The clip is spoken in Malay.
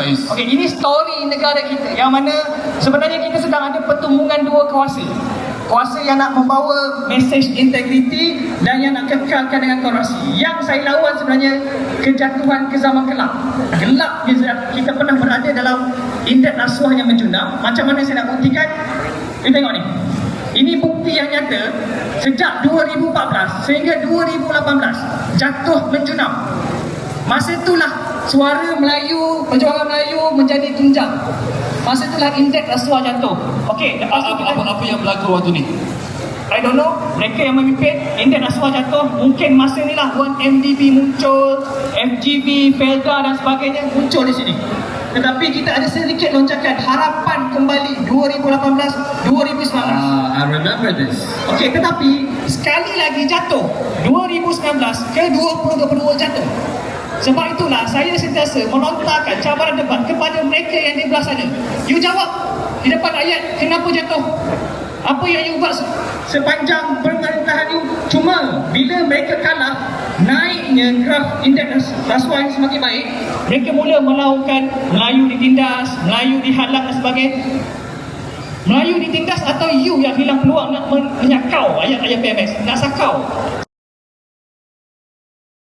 Okey, ini story negara kita yang mana sebenarnya kita sedang ada pertumbungan dua kuasa. Kuasa yang nak membawa mesej integriti dan yang nak kekalkan dengan korupsi. Yang saya lawan sebenarnya kejatuhan ke zaman kelab. Gelap kita pernah berada dalam indeks rasuah yang menjunam. Macam mana saya nak buktikan? Kita tengok ni. Ini bukti yang nyata sejak 2014 sehingga 2018 jatuh menjunam. Masa itulah suara Melayu, perjuangan Melayu menjadi tunjang. Masa itulah indeks rasuah jatuh. Okey, Apa yang berlaku waktu ni? I don't know, mereka yang memimpin, indeks rasuah jatuh. Mungkin masa ni lah 1MDB muncul, FGB, Felda dan sebagainya muncul di sini. Tetapi kita ada sedikit lonjakan harapan kembali 2018, 2019. I remember this. Okey, tetapi sekali lagi jatuh 2019 ke 2022 jatuh. Sebab itulah saya sentiasa melontarkan cabaran debat kepada mereka yang di belah sana. You jawab di depan rakyat kenapa jatuh. Apa yang you buat sepanjang pemerintahan you. Cuma bila mereka kalah, naiknya graf indeks rasuah yang semakin baik, mereka mula melakukan Melayu ditindas, Melayu dihalang dan sebagainya. Melayu ditindas atau you yang hilang peluang nak menyakau ayat-ayat PMS, nak sakau.